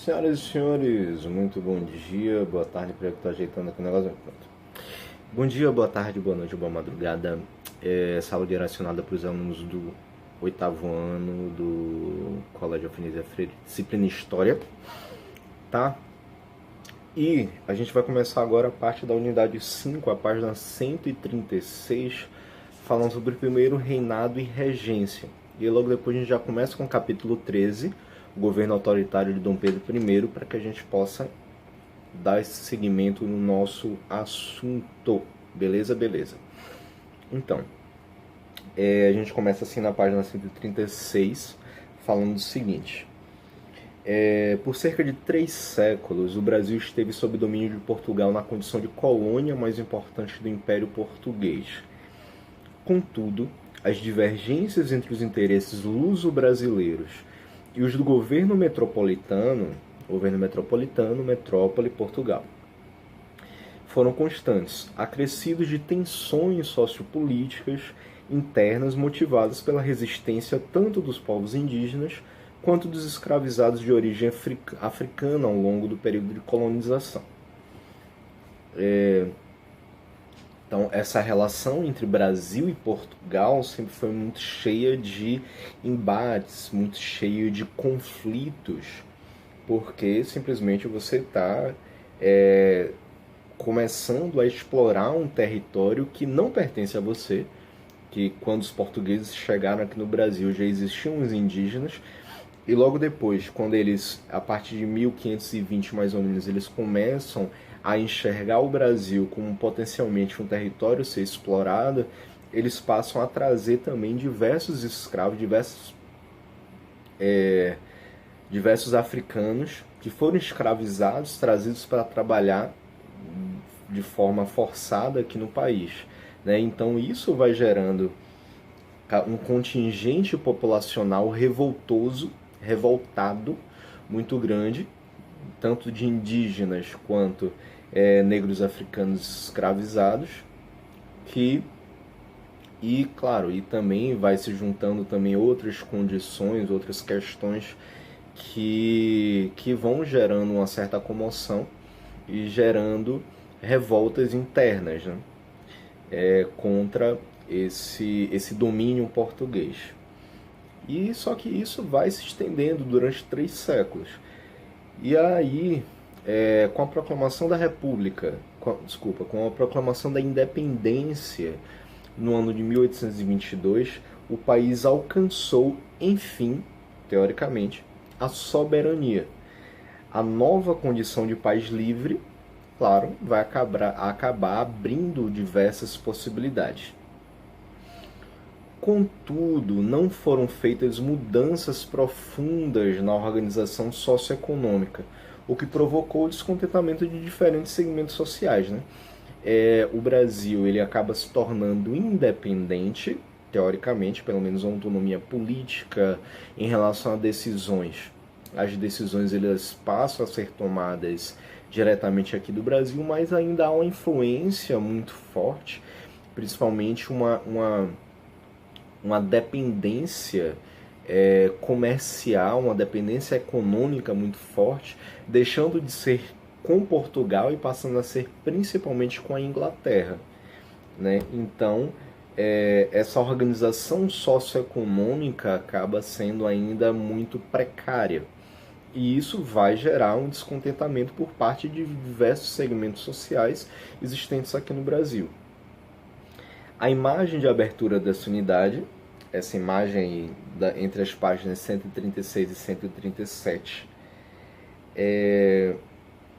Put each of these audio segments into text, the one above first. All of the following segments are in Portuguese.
Senhoras e senhores, muito bom dia, boa tarde, para eu que tô ajeitando aqui o negócio. Pronto. Bom dia, boa tarde, boa noite, boa madrugada. Saúde direcionada para os alunos do oitavo ano do Colégio Avenida Freire, disciplina História, tá? E a gente vai começar agora a parte da unidade 5, a página 136, falando sobre o primeiro reinado e regência. E logo depois a gente já começa com o capítulo 13, o governo autoritário de Dom Pedro I, para que a gente possa dar esse seguimento no nosso assunto. Beleza? Beleza. Então, a gente começa assim na página 136, falando o seguinte. Por cerca de 3 séculos, o Brasil esteve sob domínio de Portugal na condição de colônia mais importante do Império Português. Contudo, as divergências entre os interesses luso-brasileiros e os do governo metropolitano, metrópole, Portugal, foram constantes, acrescidos de tensões sociopolíticas internas motivadas pela resistência tanto dos povos indígenas quanto dos escravizados de origem africana ao longo do período de colonização. Então, essa relação entre Brasil e Portugal sempre foi muito cheia de embates, muito cheia de conflitos, porque simplesmente você está começando a explorar um território que não pertence a você, que quando os portugueses chegaram aqui no Brasil já existiam os indígenas, e logo depois, quando eles, a partir de 1520 mais ou menos, eles começam a enxergar o Brasil como potencialmente um território a ser explorado, eles passam a trazer também diversos escravos, diversos africanos que foram escravizados, trazidos para trabalhar de forma forçada aqui no país, né? Então isso vai gerando um contingente populacional revoltado, muito grande, tanto de indígenas quanto negros africanos escravizados, e claro, e também vai se juntando também outras condições, outras questões que vão gerando uma certa comoção e gerando revoltas internas, né? Contra esse domínio português. E só que isso vai se estendendo durante 3 séculos. E aí, com a proclamação da República, com a proclamação da independência no ano de 1822, o país alcançou, enfim, teoricamente, a soberania. A nova condição de país livre, claro, vai acabar abrindo diversas possibilidades. Contudo, não foram feitas mudanças profundas na organização socioeconômica, o que provocou o descontentamento de diferentes segmentos sociais, né? O Brasil ele acaba se tornando independente, teoricamente, pelo menos uma autonomia política em relação a decisões. As decisões elas passam a ser tomadas diretamente aqui do Brasil, mas ainda há uma influência muito forte, principalmente uma dependência comercial, uma dependência econômica muito forte, deixando de ser com Portugal e passando a ser principalmente com a Inglaterra, né? Então, essa organização socioeconômica acaba sendo ainda muito precária. E isso vai gerar um descontentamento por parte de diversos segmentos sociais existentes aqui no Brasil. A imagem de abertura dessa unidade, essa imagem entre as páginas 136 e 137, é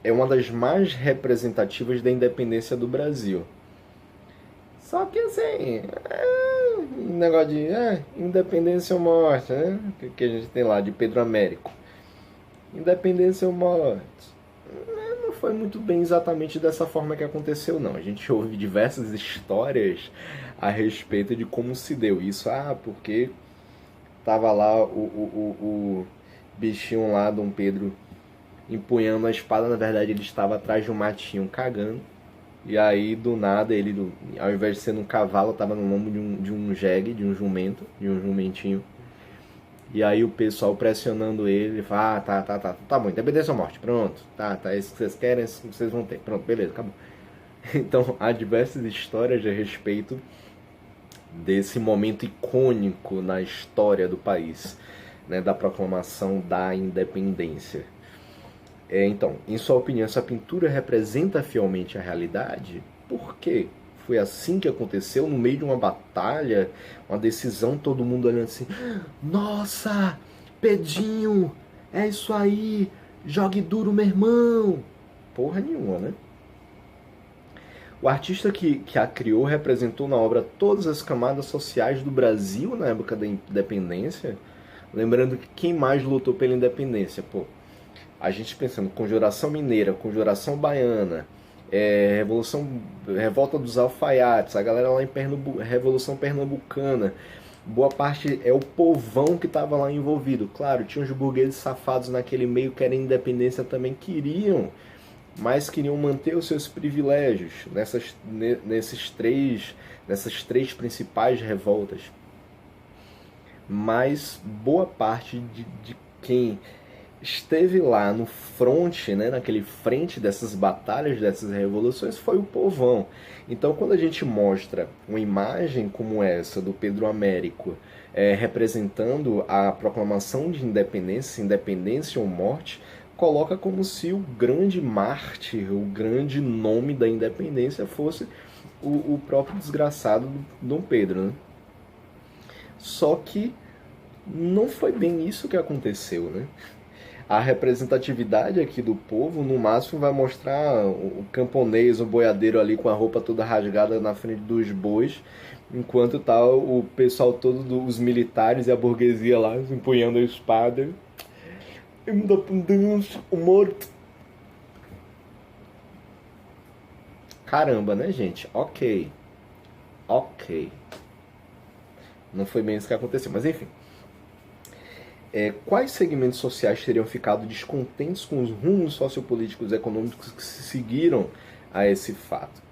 uma das mais representativas da independência do Brasil. Só que assim, um negócio de independência ou morte, né? Que a gente tem lá de Pedro Américo. Independência ou morte. Não foi muito bem exatamente dessa forma que aconteceu, não. A gente ouve diversas histórias a respeito de como se deu isso. Porque tava lá o bichinho lá, Dom Pedro, empunhando a espada. Na verdade, ele estava atrás de um matinho cagando. E aí, do nada, ele, ao invés de ser um cavalo, estava no lombo de um jegue, de um jumento, de um jumentinho. E aí o pessoal pressionando ele, fala, tá bom, independência ou morte, pronto, tá, é isso que vocês querem, é isso que vocês vão ter, pronto, beleza, acabou. Então há diversas histórias a respeito desse momento icônico na história do país, né, da proclamação da independência. Então, em sua opinião, essa pintura representa fielmente a realidade? Por quê? Foi assim que aconteceu, no meio de uma batalha, uma decisão, todo mundo olhando assim, nossa, Pedinho, é isso aí, jogue duro, meu irmão. Porra nenhuma, né? O artista que a criou representou na obra todas as camadas sociais do Brasil na época da independência. Lembrando que quem mais lutou pela independência? Pô, a gente pensando Conjuração Mineira, Conjuração Baiana, Revolta dos Alfaiates, a galera lá em Revolução Pernambucana, boa parte é o povão que estava lá envolvido. Claro, tinha os burgueses safados naquele meio que era independência também, mas queriam manter os seus privilégios nessas três principais revoltas. Mas boa parte de quem esteve lá no fronte, né, naquele frente dessas batalhas, dessas revoluções, foi o povão. Então, quando a gente mostra uma imagem como essa do Pedro Américo representando a proclamação de independência, independência ou morte, coloca como se o grande mártir, o grande nome da independência fosse o próprio desgraçado Dom Pedro, né? Só que não foi bem isso que aconteceu, né? A representatividade aqui do povo, no máximo, vai mostrar o camponês, o boiadeiro ali com a roupa toda rasgada na frente dos bois, enquanto tá o pessoal todo, os militares e a burguesia lá, empunhando a espada. Independência, o morto. Caramba, né, gente? Ok. Não foi bem isso que aconteceu, mas enfim. Quais segmentos sociais teriam ficado descontentes com os rumos sociopolíticos e econômicos que se seguiram a esse fato?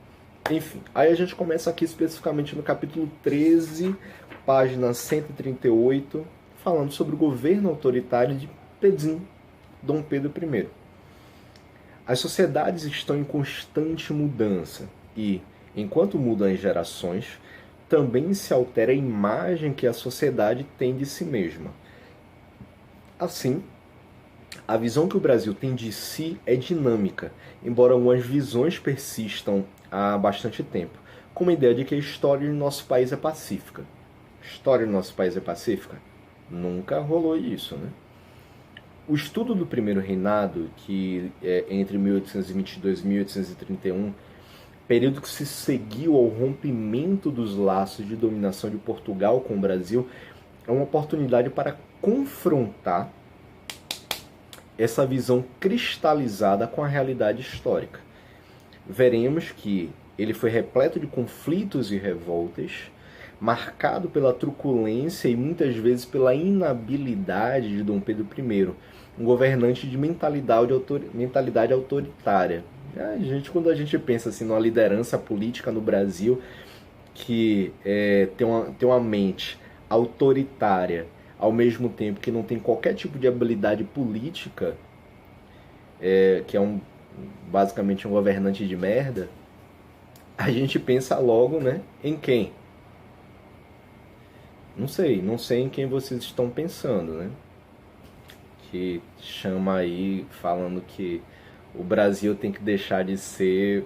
Enfim, aí a gente começa aqui especificamente no capítulo 13, página 138, falando sobre o governo autoritário de Pedinho, Dom Pedro I. As sociedades estão em constante mudança e, enquanto mudam as gerações, também se altera a imagem que a sociedade tem de si mesma. Assim, a visão que o Brasil tem de si é dinâmica, embora algumas visões persistam há bastante tempo, como a ideia de que a história do nosso país é pacífica. História do nosso país é pacífica? Nunca rolou isso, né? O estudo do primeiro reinado, que é entre 1822 e 1831, período que se seguiu ao rompimento dos laços de dominação de Portugal com o Brasil, é uma oportunidade para confrontar essa visão cristalizada com a realidade histórica. Veremos que ele foi repleto de conflitos e revoltas, marcado pela truculência e muitas vezes pela inabilidade de Dom Pedro I, um governante de mentalidade autoritária. Quando a gente pensa assim, numa liderança política no Brasil que tem uma mente autoritária, ao mesmo tempo que não tem qualquer tipo de habilidade política, que é basicamente um governante de merda, a gente pensa logo, né, em quem? Não sei em quem vocês estão pensando, né? Que chama aí falando que o Brasil tem que deixar de ser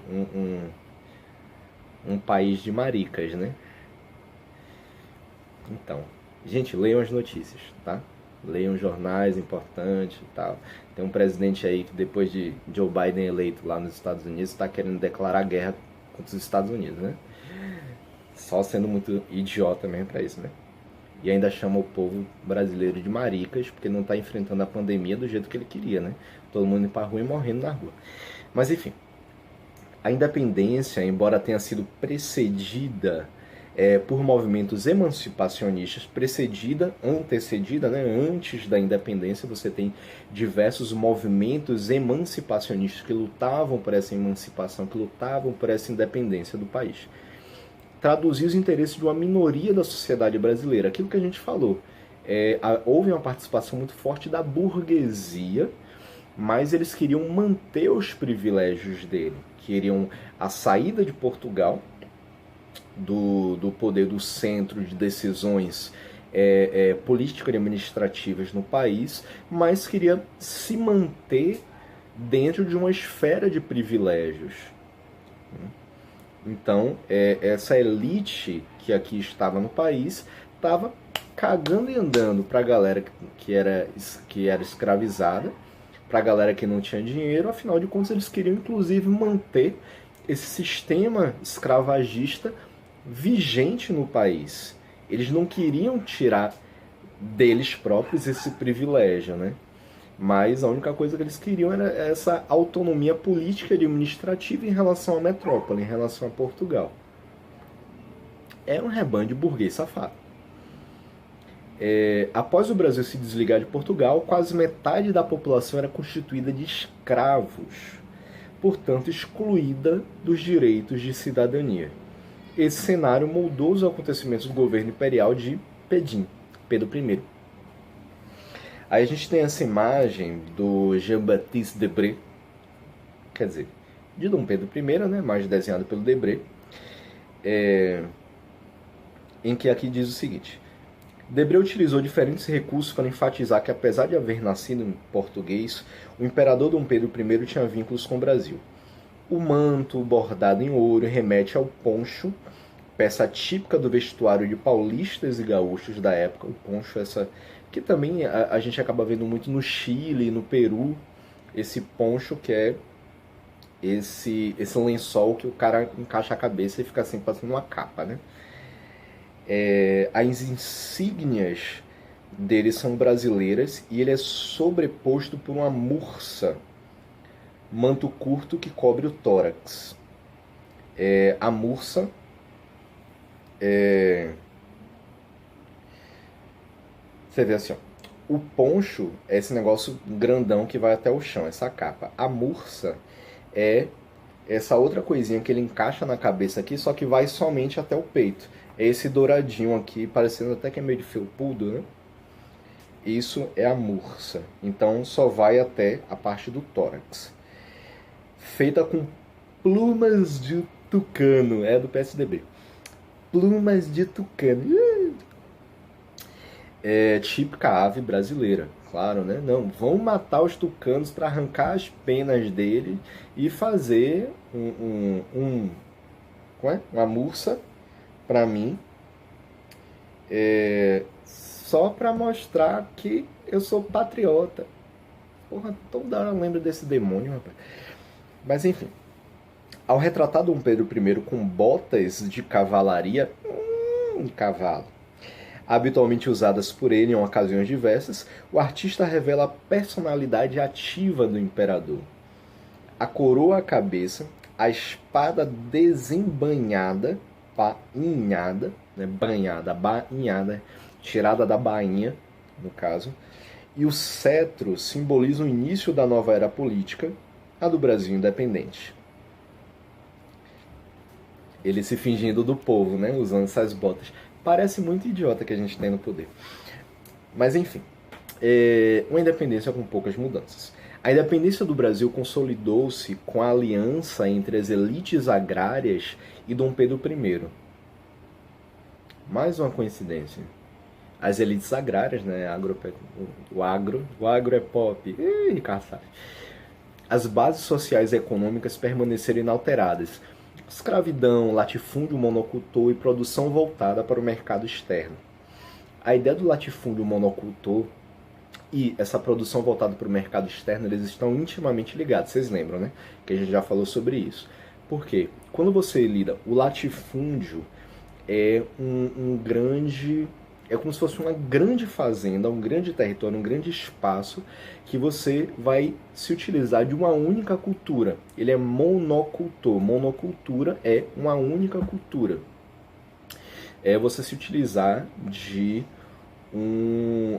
um país de maricas, né? Então, gente, leiam as notícias, tá? Leiam jornais importantes e tal. Tem um presidente aí que depois de Joe Biden eleito lá nos Estados Unidos está querendo declarar guerra contra os Estados Unidos, né? Só sendo muito idiota mesmo pra isso, né? E ainda chama o povo brasileiro de maricas porque não está enfrentando a pandemia do jeito que ele queria, né? Todo mundo indo pra rua e morrendo na rua. Mas enfim, a independência, embora tenha sido precedida por movimentos emancipacionistas, antecedida, né? Antes da independência, você tem diversos movimentos emancipacionistas que lutavam por essa emancipação, que lutavam por essa independência do país. Traduzir os interesses de uma minoria da sociedade brasileira, aquilo que a gente falou. houve uma participação muito forte da burguesia, mas eles queriam manter os privilégios dele. Queriam a saída de Portugal do poder do centro de decisões políticas e administrativas no país, mas queria se manter dentro de uma esfera de privilégios. Então, essa elite que aqui estava no país estava cagando e andando para a galera que era escravizada, para a galera que não tinha dinheiro. Afinal de contas, eles queriam inclusive manter esse sistema escravagista vigente no país. Eles não queriam tirar deles próprios esse privilégio, né? Mas a única coisa que eles queriam era essa autonomia política e administrativa em relação à metrópole, em relação a Portugal. Era um rebanho de burguês safado. Após o Brasil se desligar de Portugal, quase metade da população era constituída de escravos, portanto excluída dos direitos de cidadania. Esse cenário moldou os acontecimentos do governo imperial de Pedro I. Aí a gente tem essa imagem do Jean-Baptiste Debré, quer dizer, de Dom Pedro I, né, mais desenhado pelo Debré, em que aqui diz o seguinte: Debré utilizou diferentes recursos para enfatizar que, apesar de haver nascido em português, o imperador Dom Pedro I tinha vínculos com o Brasil. O manto, bordado em ouro, remete ao poncho, peça típica do vestuário de paulistas e gaúchos da época. O poncho, que também a gente acaba vendo muito no Chile, no Peru, esse poncho que é esse lençol que o cara encaixa a cabeça e fica assim, passando uma capa, né? As insígnias dele são brasileiras e ele é sobreposto por uma mursa, manto curto que cobre o tórax. A mursa você vê assim, ó, o poncho é esse negócio grandão que vai até o chão, essa capa. A mursa é essa outra coisinha que ele encaixa na cabeça aqui, só que vai somente até o peito. É esse douradinho aqui, parecendo até que é meio de felpudo, né? Isso é a mursa. Então só vai até a parte do tórax. Feita com plumas de tucano, é do PSDB. Plumas de tucano. É típica ave brasileira, claro, né? Não, vão matar os tucanos para arrancar as penas dele e fazer uma mursa para mim, só para mostrar que eu sou patriota. Porra, toda hora eu lembro desse demônio, rapaz. Mas enfim, ao retratar Dom Pedro I com botas de cavalaria, cavalo, habitualmente usadas por ele em ocasiões diversas, o artista revela a personalidade ativa do imperador. A coroa à cabeça, a espada desembainhada, bainhada, né, bainhada, tirada da bainha, no caso, e o cetro simboliza o início da nova era política, a do Brasil independente. Ele se fingindo do povo, né, usando essas botas. Parece muito idiota que a gente tem no poder. Mas enfim, uma independência com poucas mudanças. A independência do Brasil consolidou-se com a aliança entre as elites agrárias e Dom Pedro I. Mais uma coincidência. As elites agrárias, né? O agro é pop. Ricardo sabe. As bases sociais e econômicas permaneceram inalteradas. Escravidão, latifúndio monocultor e produção voltada para o mercado externo. A ideia do latifúndio monocultor e essa produção voltada para o mercado externo, eles estão intimamente ligados. Vocês lembram, né? Que a gente já falou sobre isso. Por quê? Quando você lida, o latifúndio é é como se fosse uma grande fazenda, um grande território, um grande espaço que você vai se utilizar de uma única cultura. Ele é monocultor. Monocultura é uma única cultura. É você se utilizar de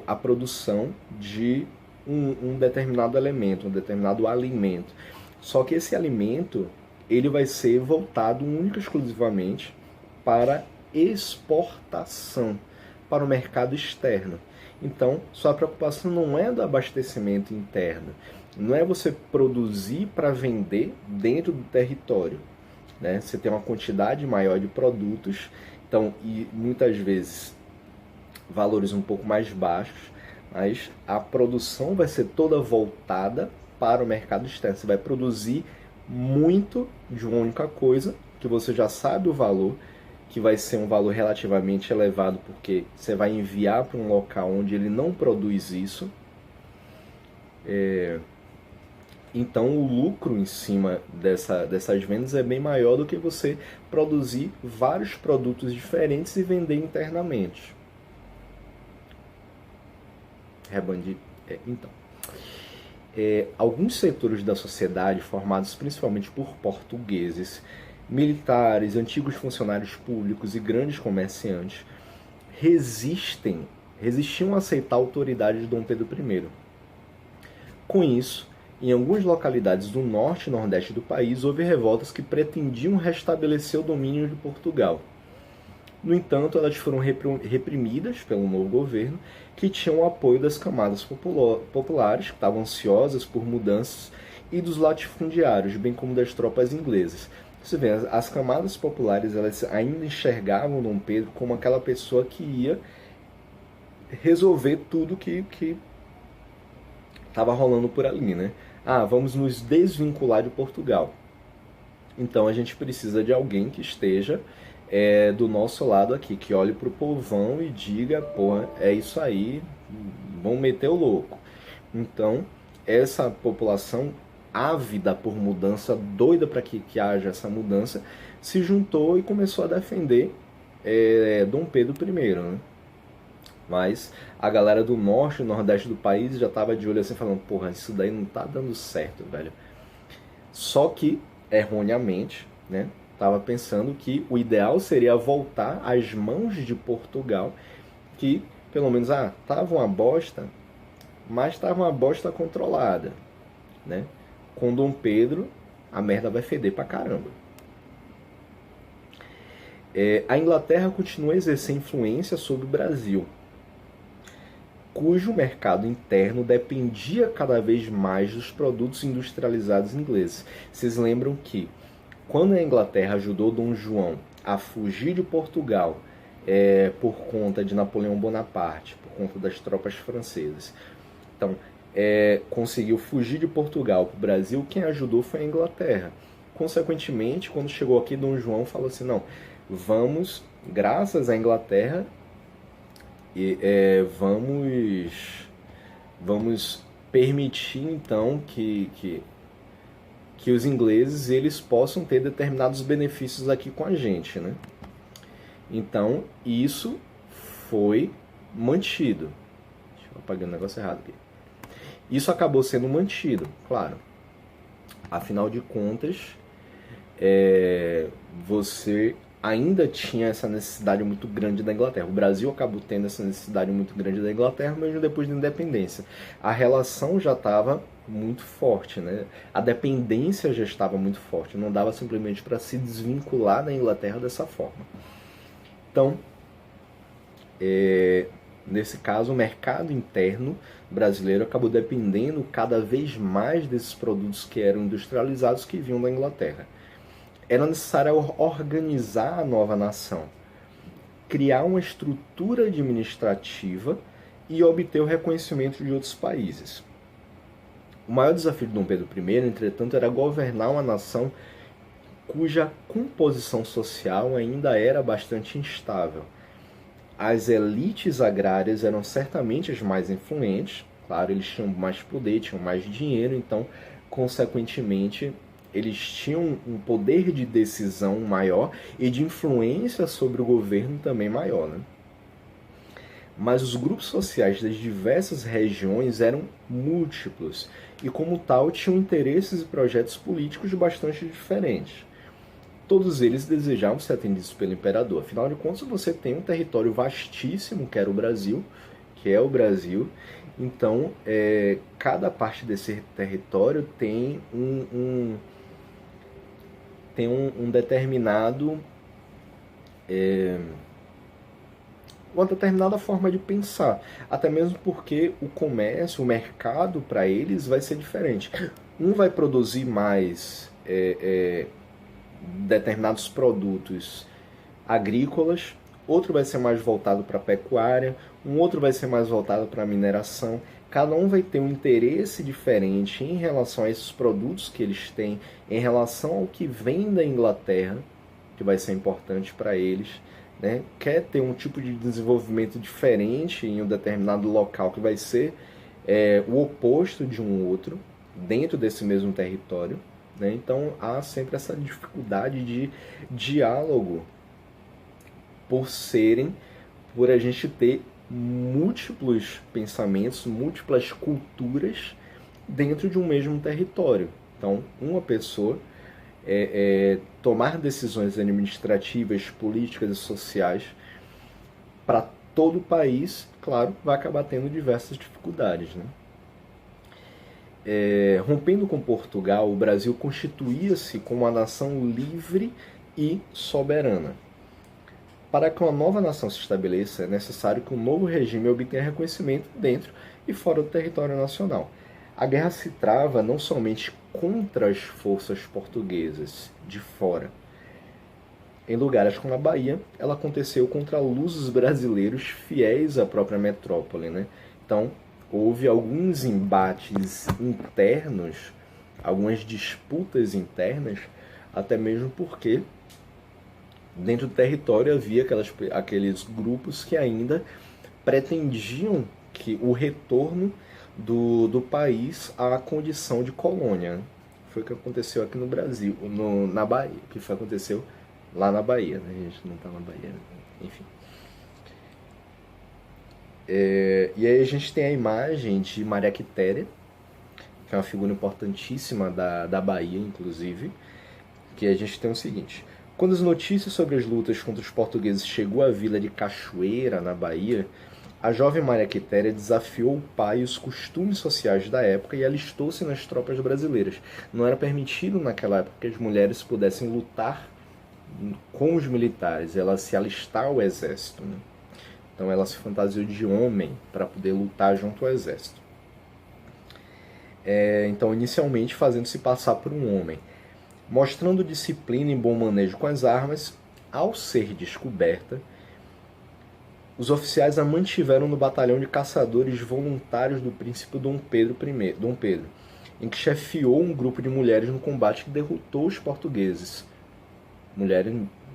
a produção de um determinado elemento, um determinado alimento. Só que esse alimento ele vai ser voltado única e exclusivamente para exportação, para o mercado externo. Então, sua preocupação não é do abastecimento interno, não é você produzir para vender dentro do território, né? Você tem uma quantidade maior de produtos, então, e muitas vezes valores um pouco mais baixos, mas a produção vai ser toda voltada para o mercado externo. Você vai produzir muito de uma única coisa, que você já sabe o valor, que vai ser um valor relativamente elevado, porque você vai enviar para um local onde ele não produz isso. Então o lucro em cima dessas vendas é bem maior do que você produzir vários produtos diferentes e vender internamente. Rebandi. Então, alguns setores da sociedade, formados principalmente por portugueses, militares, antigos funcionários públicos e grandes comerciantes, resistiam a aceitar a autoridade de Dom Pedro I. Com isso, em algumas localidades do norte e nordeste do país, houve revoltas que pretendiam restabelecer o domínio de Portugal. No entanto, elas foram reprimidas pelo novo governo, que tinha o apoio das camadas populares, que estavam ansiosas por mudanças, e dos latifundiários, bem como das tropas inglesas. Você vê, as camadas populares elas ainda enxergavam Dom Pedro como aquela pessoa que ia resolver tudo que estava rolando por ali, né? Vamos nos desvincular de Portugal. Então a gente precisa de alguém que esteja do nosso lado aqui, que olhe para o povão e diga, porra, é isso aí, vão meter o louco. Então, essa população ávida por mudança, doida para que haja essa mudança, se juntou e começou a defender Dom Pedro I, né? Mas a galera do norte e nordeste do país já estava de olho assim, falando, porra, isso daí não tá dando certo, velho. Só que, erroneamente, né, estava pensando que o ideal seria voltar às mãos de Portugal, que, pelo menos, tava uma bosta, mas tava uma bosta controlada, né? Com Dom Pedro, a merda vai feder pra caramba. A Inglaterra continua a exercer influência sobre o Brasil, cujo mercado interno dependia cada vez mais dos produtos industrializados ingleses. Vocês lembram que, quando a Inglaterra ajudou Dom João a fugir de Portugal por conta de Napoleão Bonaparte, por conta das tropas francesas, então conseguiu fugir de Portugal para o Brasil, quem ajudou foi a Inglaterra. Consequentemente, quando chegou aqui, Dom João falou assim, não, vamos, graças à Inglaterra, vamos permitir então que os ingleses eles possam ter determinados benefícios aqui com a gente, né? Então isso foi mantido. Deixa eu apagar o negócio errado aqui. Isso acabou sendo mantido, claro. Afinal de contas, você ainda tinha essa necessidade muito grande da Inglaterra. O Brasil acabou tendo essa necessidade muito grande da Inglaterra, mesmo depois da independência. A relação já estava muito forte, né? A dependência já estava muito forte. Não dava simplesmente para se desvincular da Inglaterra dessa forma. Então, nesse caso, o mercado interno brasileiro acabou dependendo cada vez mais desses produtos que eram industrializados que vinham da Inglaterra. Era necessário organizar a nova nação, criar uma estrutura administrativa e obter o reconhecimento de outros países. O maior desafio de Dom Pedro I, entretanto, era governar uma nação cuja composição social ainda era bastante instável. As elites agrárias eram certamente as mais influentes, claro, eles tinham mais poder, tinham mais dinheiro, então, consequentemente, eles tinham um poder de decisão maior e de influência sobre o governo também maior, né? Mas os grupos sociais das diversas regiões eram múltiplos e, como tal, tinham interesses e projetos políticos bastante diferentes. Todos eles desejavam ser atendidos pelo imperador. Afinal de contas, você tem um território vastíssimo, que era o Brasil, que é o Brasil. Então, cada parte desse território tem um determinado uma determinada forma de pensar. Até mesmo porque o comércio, o mercado para eles vai ser diferente. Um vai produzir mais determinados produtos agrícolas, outro vai ser mais voltado para a pecuária, um outro vai ser mais voltado para a mineração. Cada um vai ter um interesse diferente em relação a esses produtos que eles têm, em relação ao que vem da Inglaterra, que vai ser importante para eles. Né? Quer ter um tipo de desenvolvimento diferente em um determinado local que vai ser o oposto de um outro, dentro desse mesmo território. Né? Então há sempre essa dificuldade de diálogo por a gente ter múltiplos pensamentos, múltiplas culturas dentro de um mesmo território. Então, uma pessoa tomar decisões administrativas, políticas e sociais para todo o país, claro, vai acabar tendo diversas dificuldades. Né? Rompendo com Portugal, o Brasil constituía-se como uma nação livre e soberana. Para que uma nova nação se estabeleça, é necessário que um novo regime obtenha reconhecimento dentro e fora do território nacional. A guerra se trava não somente contra as forças portuguesas de fora. Em lugares como a Bahia, ela aconteceu contra lusos brasileiros fiéis à própria metrópole. Né? Então, houve alguns embates internos, algumas disputas internas, até mesmo porque dentro do território havia aqueles grupos que ainda pretendiam que o retorno do país à condição de colônia. Foi o que aconteceu aqui no Brasil, na Bahia, que aconteceu lá na Bahia. Né? A gente não está na Bahia, enfim. E aí a gente tem a imagem de Maria Quitéria, que é uma figura importantíssima da Bahia, inclusive, que a gente tem o seguinte: quando as notícias sobre as lutas contra os portugueses chegou à vila de Cachoeira, na Bahia, a jovem Maria Quitéria desafiou o pai e os costumes sociais da época e alistou-se nas tropas brasileiras. Não era permitido naquela época que as mulheres pudessem lutar com os militares, ela se alistar ao exército. Né? Então ela se fantasiou de homem para poder lutar junto ao exército. Então, inicialmente fazendo-se passar por um homem. Mostrando disciplina e bom manejo com as armas, ao ser descoberta, os oficiais a mantiveram no batalhão de caçadores voluntários do príncipe Dom Pedro, em que chefiou um grupo de mulheres no combate que derrotou os portugueses. Mulher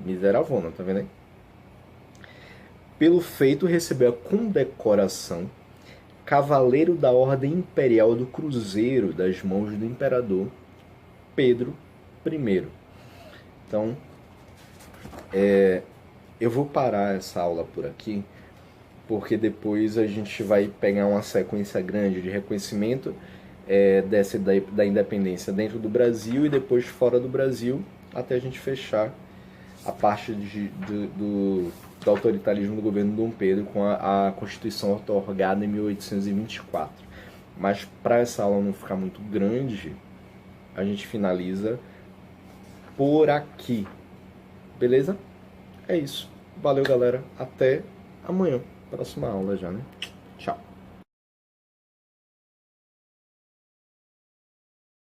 miseravona, tá vendo aí? Pelo feito, recebeu a condecoração Cavaleiro da Ordem Imperial do Cruzeiro das mãos do imperador Pedro I. Então, eu vou parar essa aula por aqui, porque depois a gente vai pegar uma sequência grande de reconhecimento da independência dentro do Brasil e depois fora do Brasil, até a gente fechar a parte do autoritarismo do governo Dom Pedro com a Constituição otorgada em 1824. Mas para essa aula não ficar muito grande, a gente finaliza por aqui. Beleza? É isso. Valeu, galera. Até amanhã. Próxima aula já, né? Tchau.